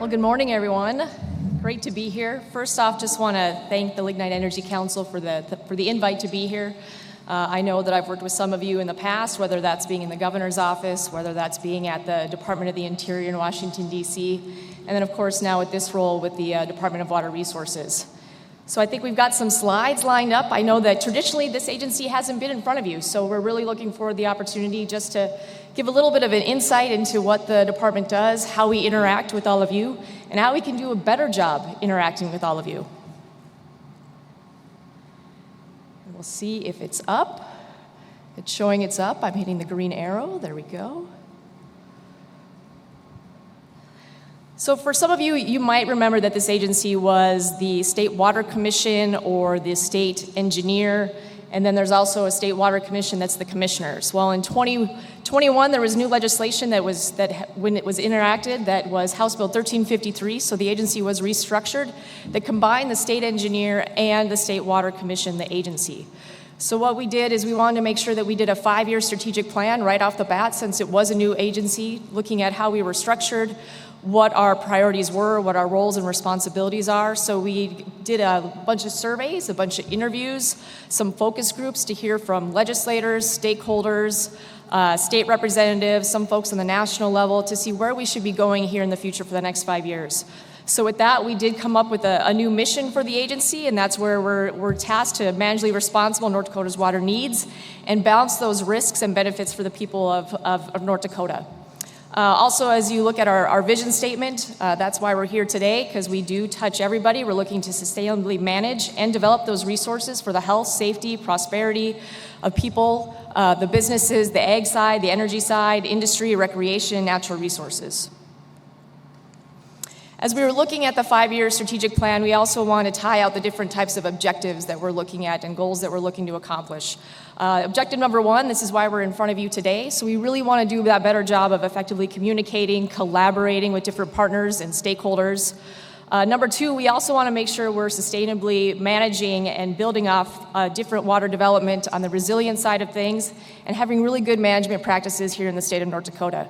Well, good morning, everyone. Great to be here. First off, just want to thank the Lignite Energy Council for the invite to be here. I know that I've worked with some of you in the past, whether that's being in the governor's office, whether that's being at the Department of the Interior in Washington, D.C., and then, of course, now with this role with the Department of Water Resources. So I think we've got some slides lined up. I know that traditionally this agency hasn't been in front of you, so we're really looking forward to the opportunity just to give a little bit of an insight into what the department does, how we interact with all of you, and how we can do a better job interacting with all of you. And we'll see if it's up. It's showing it's up. I'm hitting the green arrow. There we go. So for some of you, you might remember that this agency was the State Water Commission or the state engineer, and then there's also a State Water Commission that's the commissioners. Well, in 2021, there was new legislation when it was enacted, that was House Bill 1353, so the agency was restructured, that combined the state engineer and the State Water Commission, the agency. So what we did is we wanted to make sure that we did a 5-year strategic plan right off the bat, since it was a new agency, looking at how we were structured, what our priorities were, what our roles and responsibilities are. So we did a bunch of surveys, a bunch of interviews, some focus groups to hear from legislators, stakeholders, state representatives, some folks on the national level to see where we should be going here in the future for the next 5 years. So with that, we did come up with a new mission for the agency, and that's where we're tasked to manage the responsible North Dakota's water needs and balance those risks and benefits for the people of North Dakota. Also, as you look at our vision statement, that's why we're here today, because we do touch everybody. We're looking to sustainably manage and develop those resources for the health, safety, prosperity of people, the businesses, the ag side, the energy side, industry, recreation, natural resources. As we were looking at the 5-year strategic plan, we also want to tie out the different types of objectives that we're looking at and goals that we're looking to accomplish. Objective number 1, this is why we're in front of you today. So we really want to do that better job of effectively communicating, collaborating with different partners and stakeholders. Number 2, we also want to make sure we're sustainably managing and building off different water development on the resilient side of things and having really good management practices here in the state of North Dakota.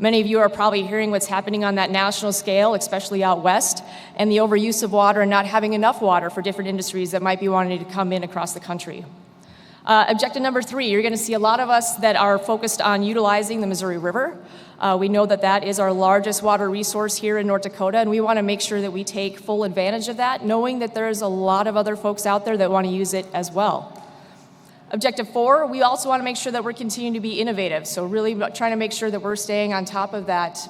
Many of you are probably hearing what's happening on that national scale, especially out west, and the overuse of water and not having enough water for different industries that might be wanting to come in across the country. Objective number 3, you're going to see a lot of us that are focused on utilizing the Missouri River. We know that that is our largest water resource here in North Dakota, and we want to make sure that we take full advantage of that, knowing that there's a lot of other folks out there that want to use it as well. Objective 4, we also want to make sure that we're continuing to be innovative. So really trying to make sure that we're staying on top of that,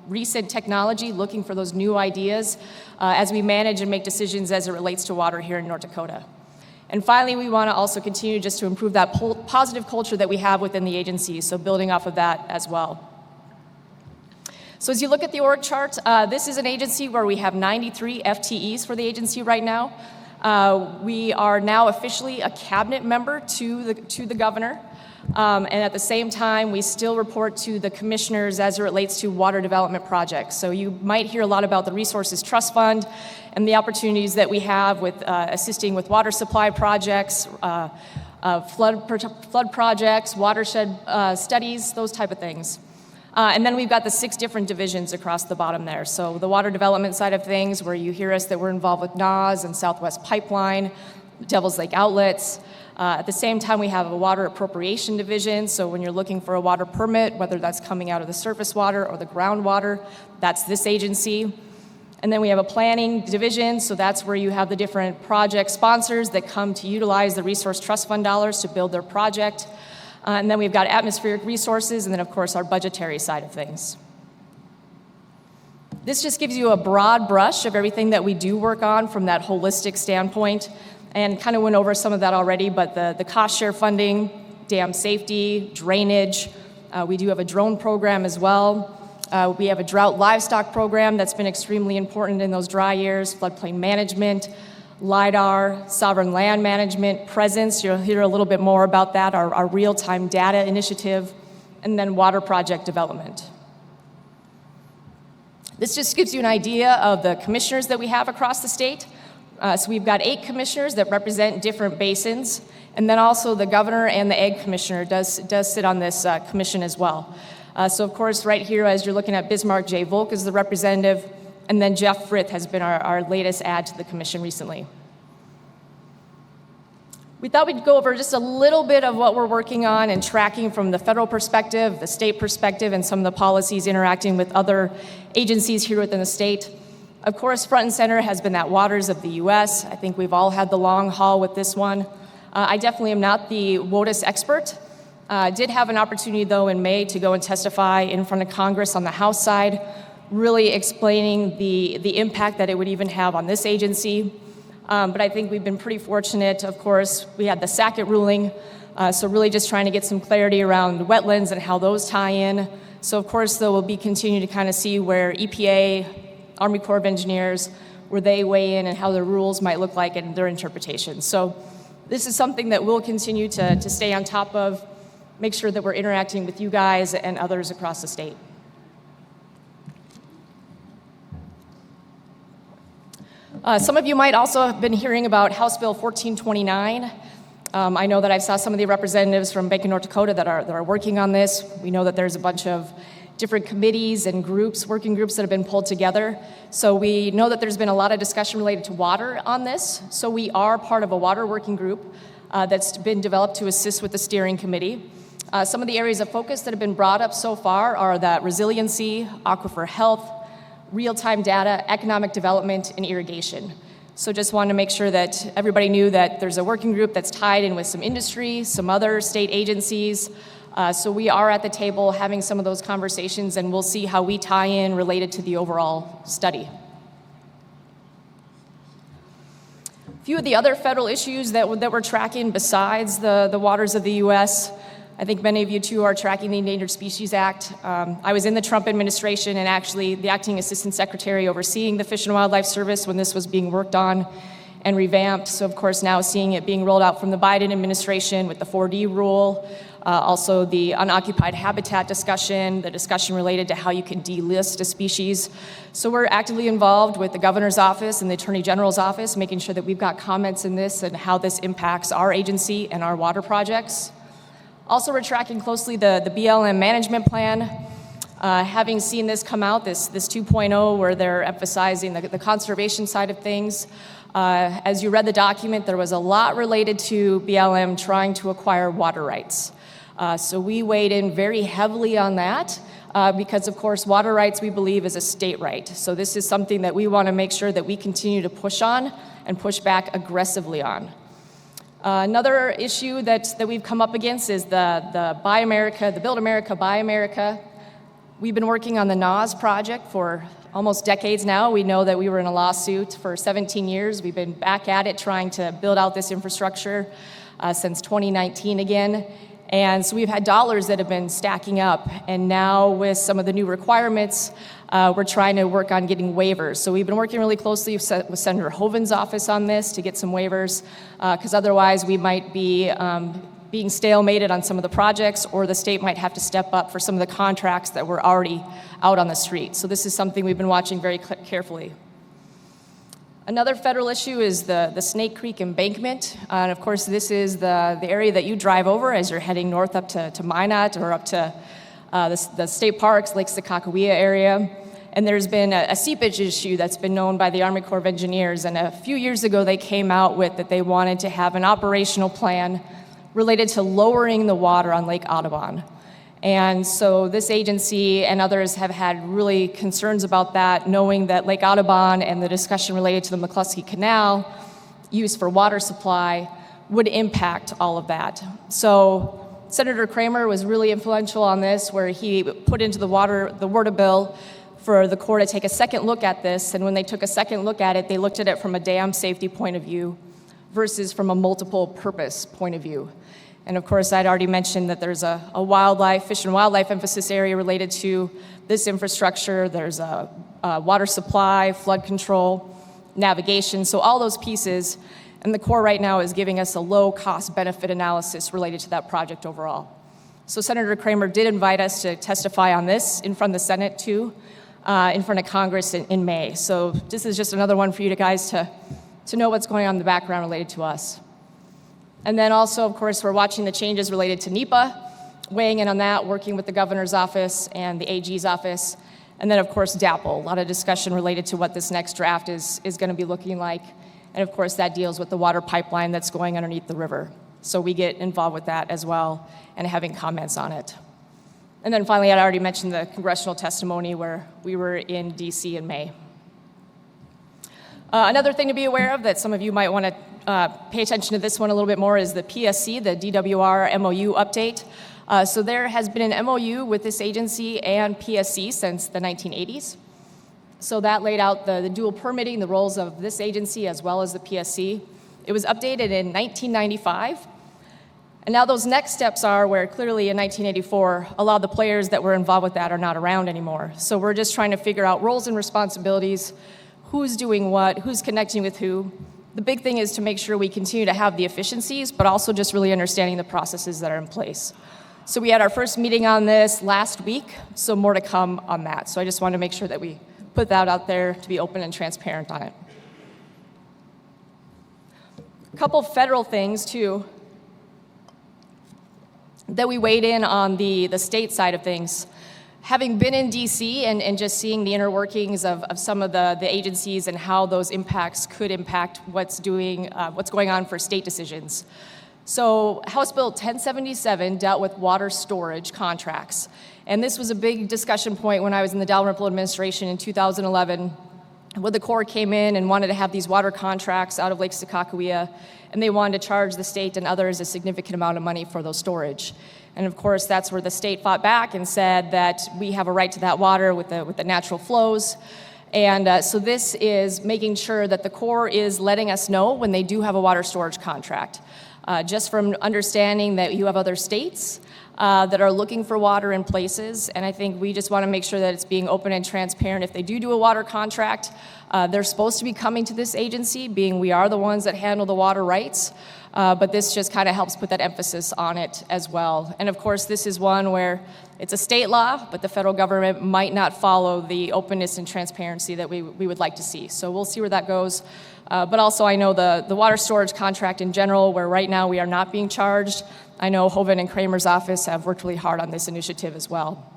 recent technology, looking for those new ideas as we manage and make decisions as it relates to water here in North Dakota. And finally, we want to also continue just to improve that positive culture that we have within the agency, so building off of that as well. So as you look at the org chart, this is an agency where we have 93 FTEs for the agency right now. We are now officially a cabinet member to the governor, and at the same time, we still report to the commissioners as it relates to water development projects. So you might hear a lot about the Resources Trust Fund and the opportunities that we have with assisting with water supply projects, flood projects, watershed studies, those type of things. And then we've got the 6 different divisions across the bottom there. So the water development side of things, where you hear us that we're involved with NAS and Southwest Pipeline, Devil's Lake Outlets. At the same time, we have a water appropriation division. So when you're looking for a water permit, whether that's coming out of the surface water or the groundwater, that's this agency. And then we have a planning division. So that's where you have the different project sponsors that come to utilize the Resource Trust Fund dollars to build their project. And then we've got atmospheric resources, and then, of course, our budgetary side of things. This just gives you a broad brush of everything that we do work on from that holistic standpoint, and kind of went over some of that already, but the cost share funding, dam safety, drainage. We do have a drone program as well. We have a drought livestock program that's been extremely important in those dry years, floodplain management, LIDAR, sovereign land management, presence, you'll hear a little bit more about that, our real-time data initiative, and then water project development. This just gives you an idea of the commissioners that we have across the state. So we've got 8 commissioners that represent different basins, and then also the governor and the ag commissioner does sit on this commission as well. So of course, right here, as you're looking at Bismarck, Jay Volk is the representative. And then Jeff Frith has been our latest add to the commission recently. We thought we'd go over just a little bit of what we're working on and tracking from the federal perspective, the state perspective, and some of the policies interacting with other agencies here within the state. Of course, front and center has been that waters of the U.S. I think we've all had the long haul with this one. I definitely am not the WOTUS expert. Did have an opportunity, though, in May to go and testify in front of Congress on the House side, really explaining the impact that it would even have on this agency. But I think we've been pretty fortunate. Of course, we had the Sackett ruling, so really just trying to get some clarity around wetlands and how those tie in. So of course, though, we'll be continuing to kind of see where EPA, Army Corps of Engineers, where they weigh in and how the rules might look like and their interpretation. So this is something that we'll continue to stay on top of, make sure that we're interacting with you guys and others across the state. Some of you might also have been hearing about House Bill 1429. I know that I saw some of the representatives from Bank of North Dakota that are working on this. We know that there's a bunch of different committees and groups, working groups that have been pulled together. So we know that there's been a lot of discussion related to water on this. So we are part of a water working group that's been developed to assist with the steering committee. Some of the areas of focus that have been brought up so far are that resiliency, aquifer health, real-time data, economic development, and irrigation. So just wanted to make sure that everybody knew that there's a working group that's tied in with some industry, some other state agencies. So we are at the table having some of those conversations, and we'll see how we tie in related to the overall study. A few of the other federal issues that we're tracking besides the waters of the U.S., I think many of you too are tracking the Endangered Species Act. I was in the Trump administration and actually the acting assistant secretary overseeing the Fish and Wildlife Service when this was being worked on and revamped. So of course now seeing it being rolled out from the Biden administration with the 4D rule, also the unoccupied habitat discussion, the discussion related to how you can delist a species. So we're actively involved with the governor's office and the attorney general's office, making sure that we've got comments in this and how this impacts our agency and our water projects. Also, we're tracking closely the BLM management plan. Having seen this come out, this 2.0, where they're emphasizing the conservation side of things. As you read the document, there was a lot related to BLM trying to acquire water rights. So we weighed in very heavily on that because, of course, water rights we believe is a state right. So this is something that we want to make sure that we continue to push on and push back aggressively on. Another issue that we've come up against is the Buy America, the Build America, Buy America. We've been working on the NAS project for almost decades now. We know that we were in a lawsuit for 17 years. We've been back at it trying to build out this infrastructure since 2019 again. And so we've had dollars that have been stacking up. And now with some of the new requirements, we're trying to work on getting waivers. So we've been working really closely with Senator Hoeven's office on this to get some waivers, because otherwise we might be being stalemated on some of the projects, or the state might have to step up for some of the contracts that were already out on the street. So this is something we've been watching very carefully. Another federal issue is the Snake Creek embankment. And of course, this is the area that you drive over as you're heading north up to Minot or up to the state parks, Lake Sakakawea area. And there's been a seepage issue that's been known by the Army Corps of Engineers. And a few years ago, they came out with that they wanted to have an operational plan related to lowering the water on Lake Audubon. And so this agency and others have had really concerns about that, knowing that Lake Audubon and the discussion related to the McCluskey Canal, used for water supply, would impact all of that. So Senator Kramer was really influential on this, where he put into the water bill for the Corps to take a second look at this. And when they took a second look at it, they looked at it from a dam safety point of view versus from a multiple purpose point of view. And of course, I'd already mentioned that there's a fish and wildlife emphasis area related to this infrastructure. There's a water supply, flood control, navigation, so all those pieces. And the Corps right now is giving us a low cost benefit analysis related to that project overall. So Senator Kramer did invite us to testify on this in front of the Senate too, in front of Congress in May. So this is just another one for you guys to know what's going on in the background related to us. And then also, of course, we're watching the changes related to NEPA, weighing in on that, working with the governor's office and the AG's office. And then, of course, DAPL, a lot of discussion related to what this next draft is going to be looking like. And, of course, that deals with the water pipeline that's going underneath the river. So we get involved with that as well and having comments on it. And then finally, I already mentioned the congressional testimony where we were in D.C. in May. Another thing to be aware of that some of you might want to pay attention to this one a little bit more is the PSC, the DWR MOU update. So there has been an MOU with this agency and PSC since the 1980s. So that laid out the dual permitting, the roles of this agency as well as the PSC. It was updated in 1995. And now those next steps are where clearly in 1984, a lot of the players that were involved with that are not around anymore. So we're just trying to figure out roles and responsibilities, who's doing what, who's connecting with who. The big thing is to make sure we continue to have the efficiencies, but also just really understanding the processes that are in place. So we had our first meeting on this last week, so more to come on that. So I just wanted to make sure that we put that out there to be open and transparent on it. A couple federal things, too, that we weighed in on the state side of things. Having been in DC and just seeing the inner workings of some of the agencies and how those impacts could impact what's going on for state decisions. So House Bill 1077 dealt with water storage contracts. And this was a big discussion point when I was in the Dalrymple administration in 2011, when the Corps came in and wanted to have these water contracts out of Lake Sakakawea, and they wanted to charge the state and others a significant amount of money for those storage. And of course, that's where the state fought back and said that we have a right to that water with the natural flows. And so this is making sure that the Corps is letting us know when they do have a water storage contract. Just from understanding that you have other states that are looking for water in places, and I think we just want to make sure that it's being open and transparent. If they do a water contract, they're supposed to be coming to this agency, being we are the ones that handle the water rights, but this just kind of helps put that emphasis on it as well. And of course, this is one where it's a state law, but the federal government might not follow the openness and transparency that we would like to see. So we'll see where that goes. But also I know the water storage contract in general, where right now we are not being charged. I know Hovind and Kramer's office have worked really hard on this initiative as well.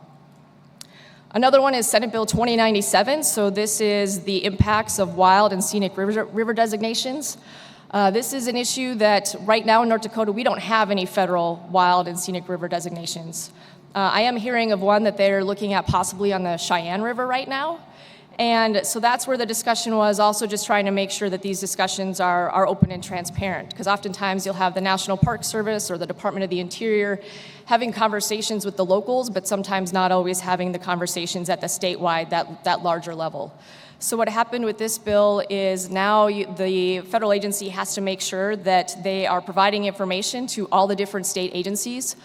Another one is Senate Bill 2097. So this is the impacts of wild and scenic river designations. This is an issue that right now in North Dakota, we don't have any federal wild and scenic river designations. I am hearing of one that they're looking at possibly on the Cheyenne River right now. And so that's where the discussion was, also just trying to make sure that these discussions are open and transparent, because oftentimes you'll have the National Park Service or the Department of the Interior having conversations with the locals, but sometimes not always having the conversations at the statewide, that larger level. So what happened with this bill is now the federal agency has to make sure that they are providing information to all the different state agencies.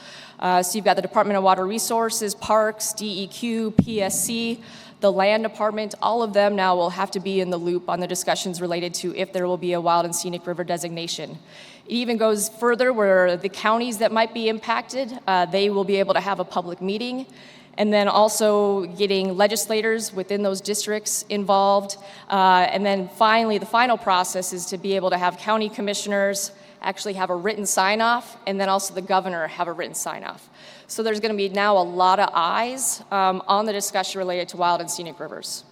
So you've got the Department of Water Resources, Parks, DEQ, PSC, the Land Department. All of them now will have to be in the loop on the discussions related to if there will be a wild and scenic river designation. It even goes further where the counties that might be impacted, they will be able to have a public meeting. And then also getting legislators within those districts involved. And then finally, the final process is to be able to have county commissioners actually have a written sign-off, and then also the governor have a written sign-off. So there's going to be now a lot of eyes on the discussion related to wild and scenic rivers.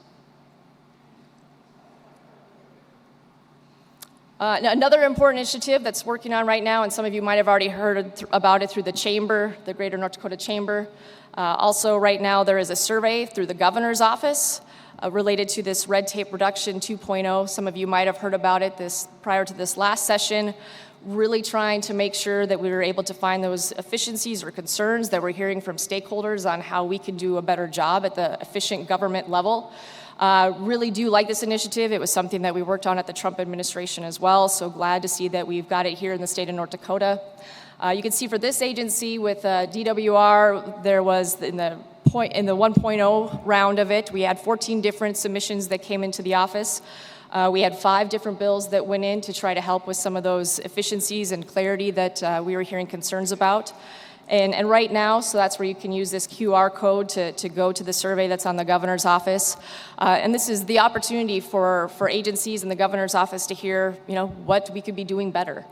Another important initiative that's working on right now, and some of you might have already heard about it through the Chamber, the Greater North Dakota Chamber. Also right now there is a survey through the governor's office related to this red tape reduction 2.0. Some of you might have heard about it prior to this last session, really trying to make sure that we were able to find those efficiencies or concerns that we're hearing from stakeholders on how we can do a better job at the efficient government level. Really do like this initiative. It was something that we worked on at the Trump administration as well, so glad to see that we've got it here in the state of North Dakota. You can see for this agency with DWR, there was in the 1.0 round of it, we had 14 different submissions that came into the office. We had 5 different bills that went in to try to help with some of those efficiencies and clarity that we were hearing concerns about. And right now, so that's where you can use this QR code to go to the survey that's on the governor's office. And this is the opportunity for agencies in the governor's office to hear, what we could be doing better.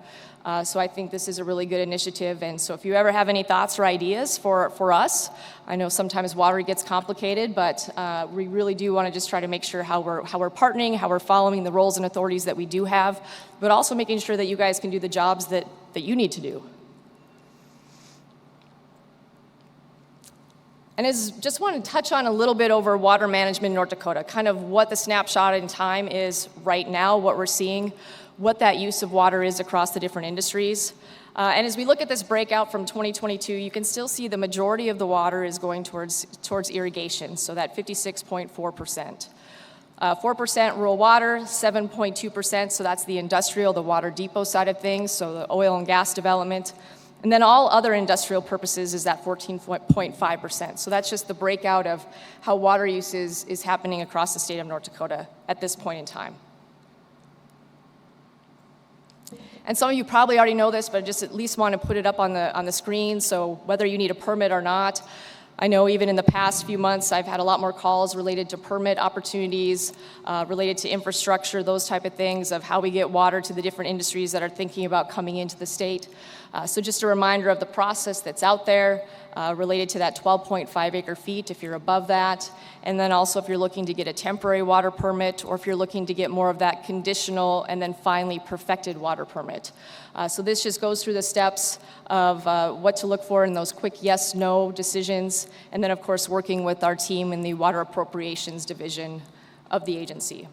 So I think this is a really good initiative, and so if you ever have any thoughts or ideas for us, I know sometimes water gets complicated, but we really do want to just try to make sure how we're partnering, how we're following the roles and authorities that we do have, but also making sure that you guys can do the jobs that you need to do. And just want to touch on a little bit over water management in North Dakota, kind of what the snapshot in time is right now, what we're seeing, what that use of water is across the different industries. And as we look at this breakout from 2022, you can still see the majority of the water is going towards irrigation, so that 56.4%. 4% rural water, 7.2%, so that's the industrial, the water depot side of things, so the oil and gas development. And then all other industrial purposes is that 14.5%. So that's just the breakout of how water use is happening across the state of North Dakota at this point in time. And some of you probably already know this, but I just at least want to put it up on the screen, so whether you need a permit or not. I know even in the past few months, I've had a lot more calls related to permit opportunities, related to infrastructure, those type of things, of how we get water to the different industries that are thinking about coming into the state. So just a reminder of the process that's out there related to that 12.5 acre feet if you're above that. And then also if you're looking to get a temporary water permit, or if you're looking to get more of that conditional and then finally perfected water permit. So this just goes through the steps of what to look for in those quick yes-no decisions, and then of course working with our team in the Water Appropriations Division of the agency.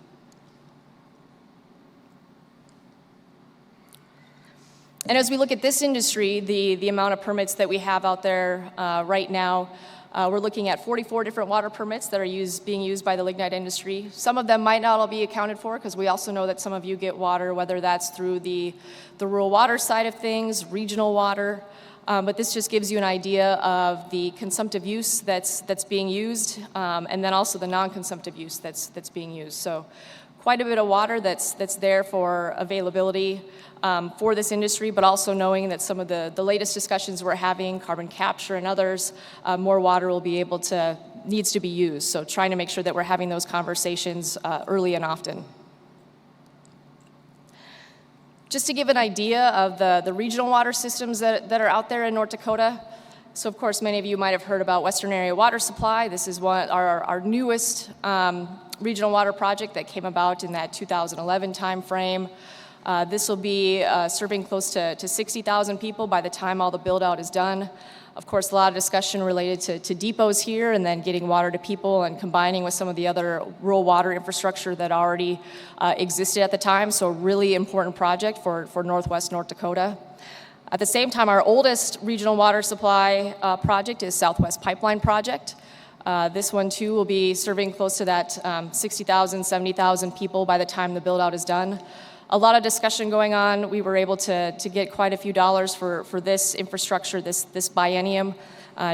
And as we look at this industry, the amount of permits that we have out there right now, we're looking at 44 different water permits that are being used by the lignite industry. Some of them might not all be accounted for, because we also know that some of you get water, whether that's through the rural water side of things, regional water, but this just gives you an idea of the consumptive use that's being used, and then also the non-consumptive use that's being used. So quite a bit of water that's there for availability for this industry, but also knowing that some of the latest discussions we're having, carbon capture and others, more water will be needs to be used. So trying to make sure that we're having those conversations early and often. Just to give an idea of the regional water systems that are out there in North Dakota. So of course, many of you might have heard about Western Area Water Supply. This is our newest regional water project that came about in that 2011 timeframe. This will be serving close to 60,000 people by the time all the build out is done. Of course, a lot of discussion related to depots here, and then getting water to people and combining with some of the other rural water infrastructure that already existed at the time. So a really important project for Northwest North Dakota. At the same time, our oldest regional water supply project is Southwest Pipeline Project. This one too will be serving close to that 60,000, 70,000 people by the time the build out is done. A lot of discussion going on. We were able to get quite a few dollars for this infrastructure, this biennium,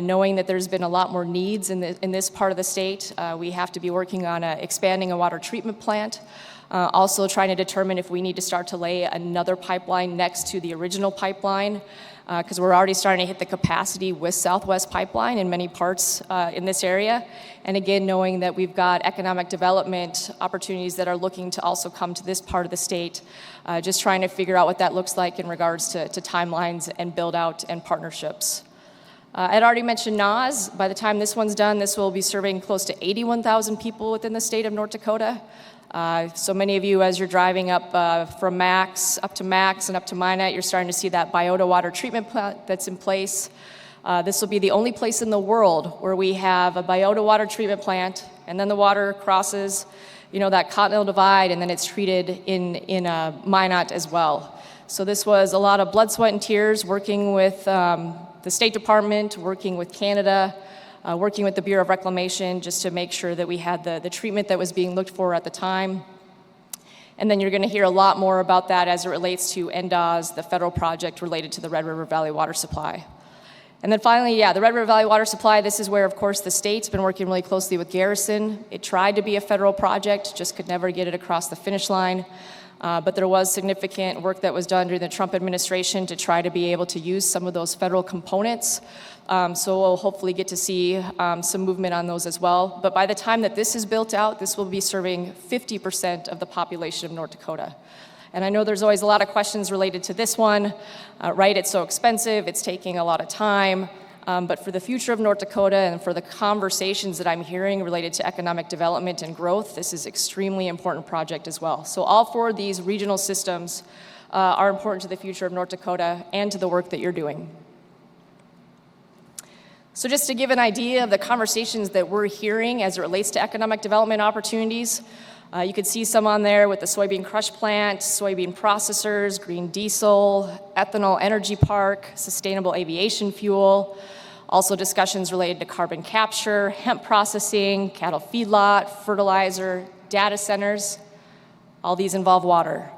knowing that there's been a lot more needs in this part of the state. We have to be working on expanding a water treatment plant. Also trying to determine if we need to start to lay another pipeline next to the original pipeline, because we're already starting to hit the capacity with Southwest Pipeline in many parts in this area. And again, knowing that we've got economic development opportunities that are looking to also come to this part of the state, just trying to figure out what that looks like in regards to timelines and build out and partnerships. I'd already mentioned NAS. By the time this one's done, this will be serving close to 81,000 people within the state of North Dakota. So many of you, as you're driving up from Max, up to Max and up to Minot, you're starting to see that biota water treatment plant that's in place. This will be the only place in the world where we have a biota water treatment plant, and then the water crosses, that Continental Divide, and then it's treated in Minot as well. So this was a lot of blood, sweat, and tears, working with the State Department, working with Canada, working with the Bureau of Reclamation, just to make sure that we had the treatment that was being looked for at the time. And then you're going to hear a lot more about that as it relates to NDOS, the federal project related to the Red River Valley Water Supply. And then finally, the Red River Valley Water Supply, this is where, of course, the state's been working really closely with Garrison. It tried to be a federal project, just could never get it across the finish line. But there was significant work that was done during the Trump administration to try to be able to use some of those federal components. So we'll hopefully get to see some movement on those as well. But by the time that this is built out, this will be serving 50% of the population of North Dakota. And I know there's always a lot of questions related to this one, right? It's so expensive, it's taking a lot of time. But for the future of North Dakota and for the conversations that I'm hearing related to economic development and growth, this is an extremely important project as well. So all 4 of these regional systems are important to the future of North Dakota and to the work that you're doing. So just to give an idea of the conversations that we're hearing as it relates to economic development opportunities, you can see some on there with the soybean crush plant, soybean processors, green diesel, ethanol energy park, sustainable aviation fuel, also discussions related to carbon capture, hemp processing, cattle feedlot, fertilizer, data centers. All these involve water.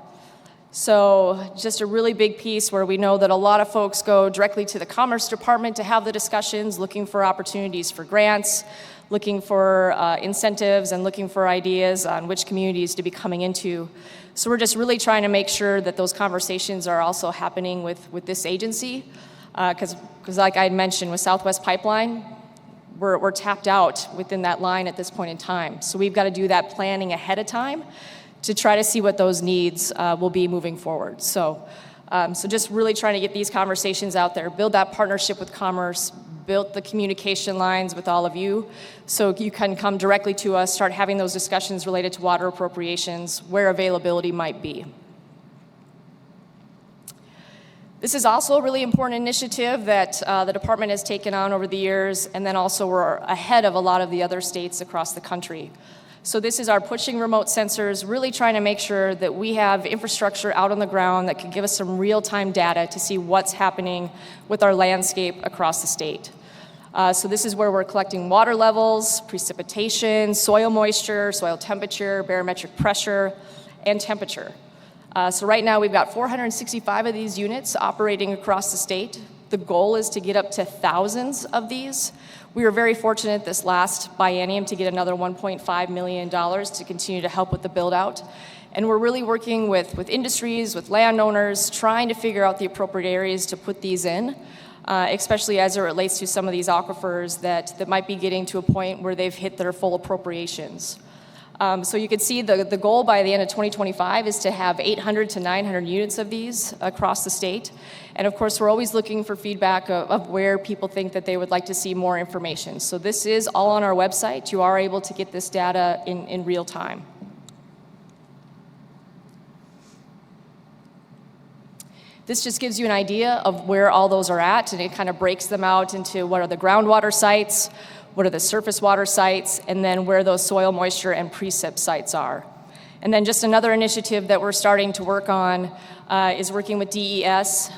So just a really big piece where we know that a lot of folks go directly to the Commerce Department to have the discussions, looking for opportunities for grants, looking for incentives, and looking for ideas on which communities to be coming into. So we're just really trying to make sure that those conversations are also happening with this agency, because like I had mentioned with Southwest Pipeline, we're tapped out within that line at this point in time. So we've got to do that planning ahead of time to try to see what those needs will be moving forward. So just really trying to get these conversations out there, build that partnership with Commerce, build the communication lines with all of you, so you can come directly to us, start having those discussions related to water appropriations, where availability might be. This is also a really important initiative that the department has taken on over the years, and then also we're ahead of a lot of the other states across the country. So this is our pushing remote sensors, really trying to make sure that we have infrastructure out on the ground that can give us some real-time data to see what's happening with our landscape across the state. So this is where we're collecting water levels, precipitation, soil moisture, soil temperature, barometric pressure, and temperature. So right now we've got 465 of these units operating across the state. The goal is to get up to thousands of these. We were very fortunate this last biennium to get another $1.5 million to continue to help with the build out. And we're really working with industries, with landowners, trying to figure out the appropriate areas to put these in, especially as it relates to some of these aquifers that might be getting to a point where they've hit their full appropriations. So you can see the goal by the end of 2025 is to have 800 to 900 units of these across the state. And of course, we're always looking for feedback of where people think that they would like to see more information. So this is all on our website. You are able to get this data in real time. This just gives you an idea of where all those are at, and it kind of breaks them out into what are the groundwater sites, what are the surface water sites, and then where those soil moisture and precip sites are. And then just another initiative that we're starting to work on is working with DES,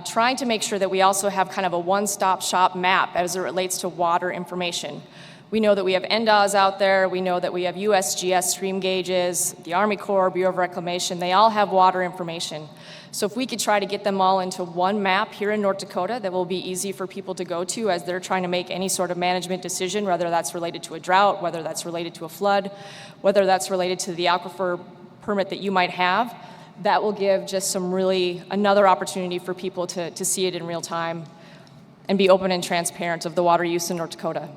trying to make sure that we also have kind of a one-stop shop map as it relates to water information. We know that we have NDOS out there, we know that we have USGS stream gauges, the Army Corps, Bureau of Reclamation, they all have water information. So if we could try to get them all into one map here in North Dakota that will be easy for people to go to as they're trying to make any sort of management decision, whether that's related to a drought, whether that's related to a flood, whether that's related to the aquifer permit that you might have, that will give just some really another opportunity for people to see it in real time and be open and transparent of the water use in North Dakota.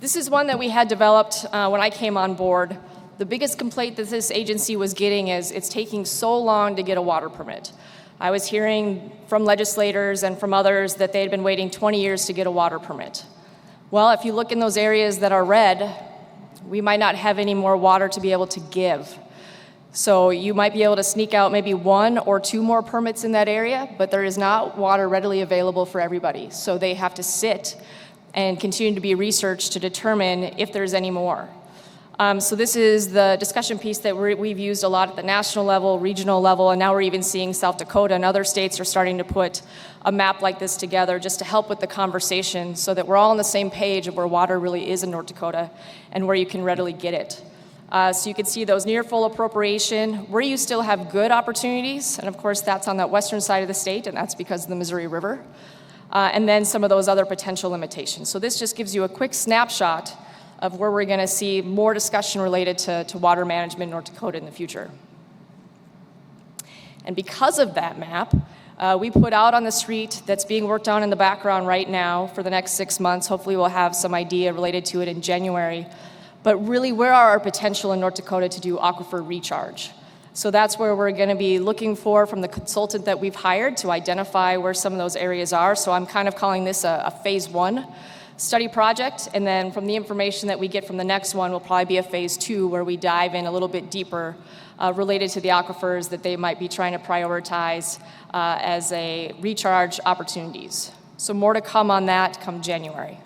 This is one that we had developed when I came on board. The biggest complaint that this agency was getting is it's taking so long to get a water permit. I was hearing from legislators and from others that they had been waiting 20 years to get a water permit. Well, if you look in those areas that are red, we might not have any more water to be able to give. So you might be able to sneak out maybe 1 or 2 more permits in that area, but there is not water readily available for everybody. So they have to sit and continue to be researched to determine if there's any more. So this is the discussion piece that we've used a lot at the national level, regional level, and now we're even seeing South Dakota and other states are starting to put a map like this together just to help with the conversation so that we're all on the same page of where water really is in North Dakota and where you can readily get it. So you can see those near full appropriation, where you still have good opportunities, and of course that's on that western side of the state, and that's because of the Missouri River, and then some of those other potential limitations. So this just gives you a quick snapshot of where we're going to see more discussion related to water management in North Dakota in the future. And because of that map, we put out on the street that's being worked on in the background right now for the next 6 months. Hopefully we'll have some idea related to it in January. But really, where are our potential in North Dakota to do aquifer recharge? So that's where we're going to be looking for from the consultant that we've hired to identify where some of those areas are. So I'm kind of calling this a phase 1 study project, and then from the information that we get from the next one will probably be a phase 2 where we dive in a little bit deeper related to the aquifers that they might be trying to prioritize as a recharge opportunities. So more to come on that come January.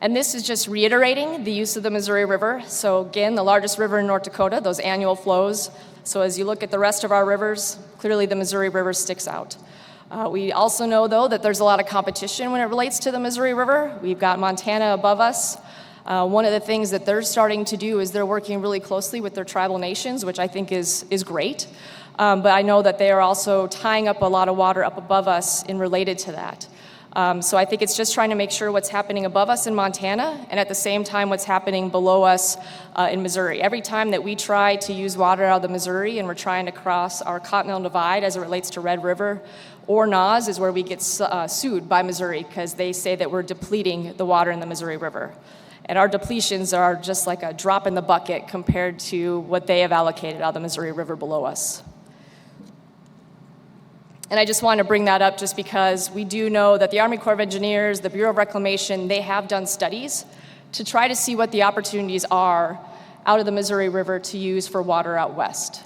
And this is just reiterating the use of the Missouri River. So again, the largest river in North Dakota, those annual flows. So as you look at the rest of our rivers, clearly the Missouri River sticks out. We also know, though, that there's a lot of competition when it relates to the Missouri River. We've got Montana above us. One of the things that they're starting to do is they're working really closely with their tribal nations, which I think is great. But I know that they are also tying up a lot of water up above us in related to that. So I think it's just trying to make sure what's happening above us in Montana and at the same time what's happening below us in Missouri. Every time that we try to use water out of the Missouri and we're trying to cross our Continental Divide as it relates to Red River or NAS is where we get sued by Missouri because they say that we're depleting the water in the Missouri River. And our depletions are just like a drop in the bucket compared to what they have allocated out of the Missouri River below us. And I just want to bring that up just because we do know that the Army Corps of Engineers, the Bureau of Reclamation, they have done studies to try to see what the opportunities are out of the Missouri River to use for water out west.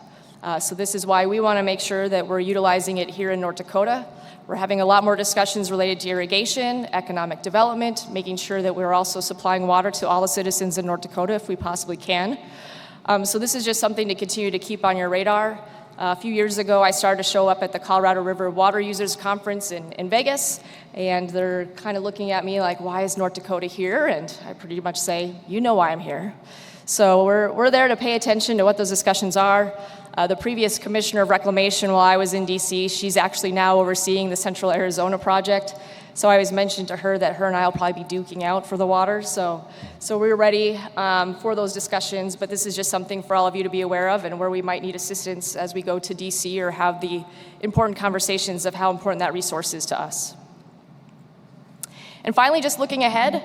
So this is why we want to make sure that we're utilizing it here in North Dakota. We're having a lot more discussions related to irrigation, economic development, making sure that we're also supplying water to all the citizens in North Dakota if we possibly can. So this is just something to continue to keep on your radar. A few years ago, I started to show up at the Colorado River Water Users Conference in Vegas, and they're kind of looking at me like, why is North Dakota here? And I pretty much say, you know why I'm here. So we're there to pay attention to what those discussions are. The previous commissioner of reclamation while I was in DC, she's actually now overseeing the Central Arizona project. So I always mentioned to her that her and I will probably be duking out for the water. So we're ready for those discussions, but this is just something for all of you to be aware of and where we might need assistance as we go to DC or have the important conversations of how important that resource is to us. And finally, just looking ahead,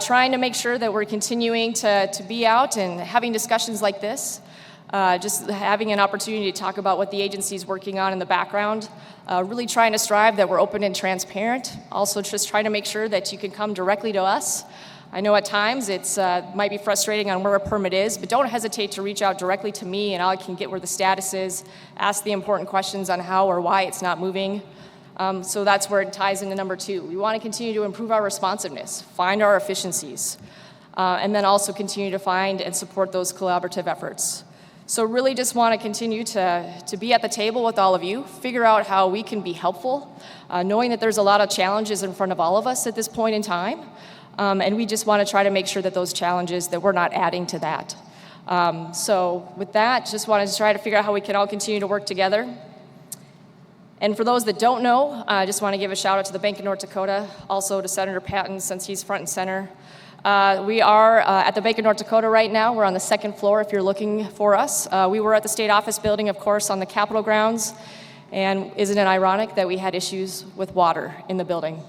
trying to make sure that we're continuing to be out and having discussions like this. Just having an opportunity to talk about what the agency is working on in the background, really trying to strive that we're open and transparent. Also just trying to make sure that you can come directly to us. I know at times it's might be frustrating on where a permit is, but don't hesitate to reach out directly to me and I can get where the status is, ask the important questions on how or why it's not moving. So that's where it ties into number 2. We want to continue to improve our responsiveness, find our efficiencies, and then also continue to find and support those collaborative efforts. So really just want to continue to be at the table with all of you, figure out how we can be helpful, knowing that there's a lot of challenges in front of all of us at this point in time. And we just want to try to make sure that those challenges, that we're not adding to that. So with that, just wanted to try to figure out how we can all continue to work together. And for those that don't know, I just want to give a shout out to the Bank of North Dakota, also to Senator Patton since he's front and center. We are at the Bank of North Dakota right now. We're on the second floor if you're looking for us. We were at the state office building, of course, on the Capitol grounds. And isn't it ironic that we had issues with water in the building?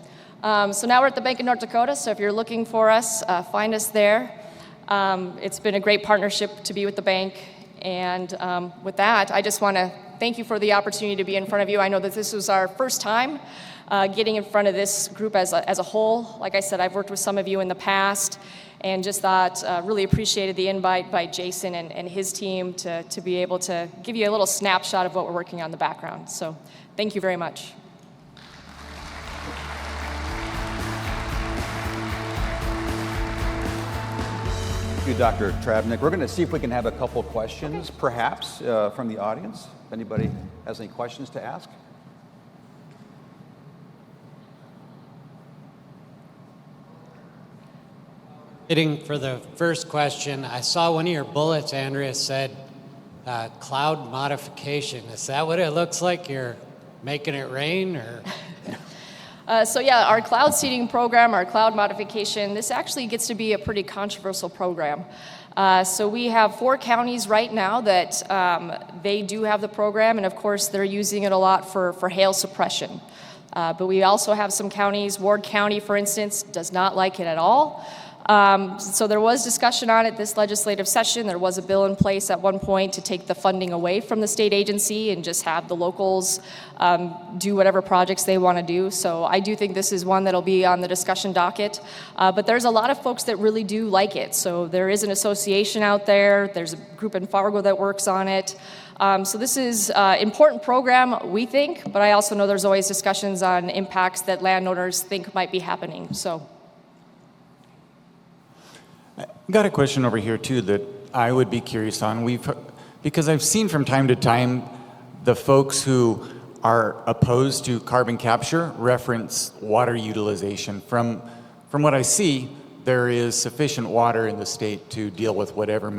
So now we're at the Bank of North Dakota, so if you're looking for us, find us there. It's been a great partnership to be with the bank. And with that, I just want to thank you for the opportunity to be in front of you. I know that this was our first time getting in front of this group as a whole. Like I said, I've worked with some of you in the past and just thought, really appreciated the invite by Jason and his team to be able to give you a little snapshot of what we're working on in the background. So thank you very much. Thank you, Dr. Travnicek. We're going to see if we can have a couple questions, perhaps, from the audience. If anybody has any questions to ask. For the first question, I saw one of your bullets, Andrea, said cloud modification. Is that what it looks like? You're making it rain, or? So yeah, our cloud seeding program, our cloud modification, this actually gets to be a pretty controversial program. So we have 4 counties right now that they do have the program, and of course they're using it a lot for hail suppression. But we also have some counties, Ward County, for instance, does not like it at all. So there was discussion on it this legislative session. There was a bill in place at one point to take the funding away from the state agency and just have the locals do whatever projects they want to do. So I do think this is one that'll be on the discussion docket. But there's a lot of folks that really do like it. So there is an association out there. There's a group in Fargo that works on it. So this is an important program, we think, but I also know there's always discussions on impacts that landowners think might be happening. So. Got a question over here too that I would be curious on. Because I've seen from time to time the folks who are opposed to carbon capture reference water utilization. From what I see, there is sufficient water in the state to deal with whatever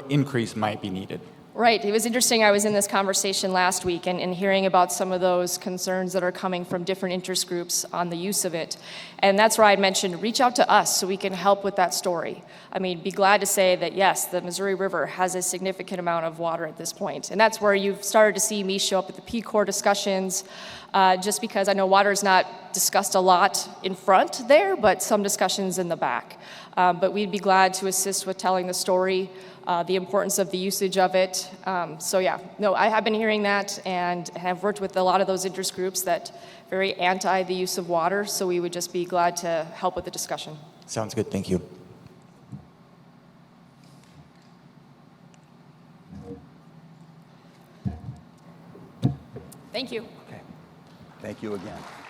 increase might be needed. Right. It was interesting. I was in this conversation last week and hearing about some of those concerns that are coming from different interest groups on the use of it. And that's where I mentioned reach out to us so we can help with that story. I mean, be glad to say that, yes, the Missouri River has a significant amount of water at this point. And that's where you've started to see me show up at the Peace Corps discussions, just because I know water is not discussed a lot in front there, but some discussions in the back. But we'd be glad to assist with telling the story. The importance of the usage of it. So yeah, no, I have been hearing that and have worked with a lot of those interest groups that very anti the use of water, so we would just be glad to help with the discussion. Sounds good, thank you. Thank you. Okay. Thank you again.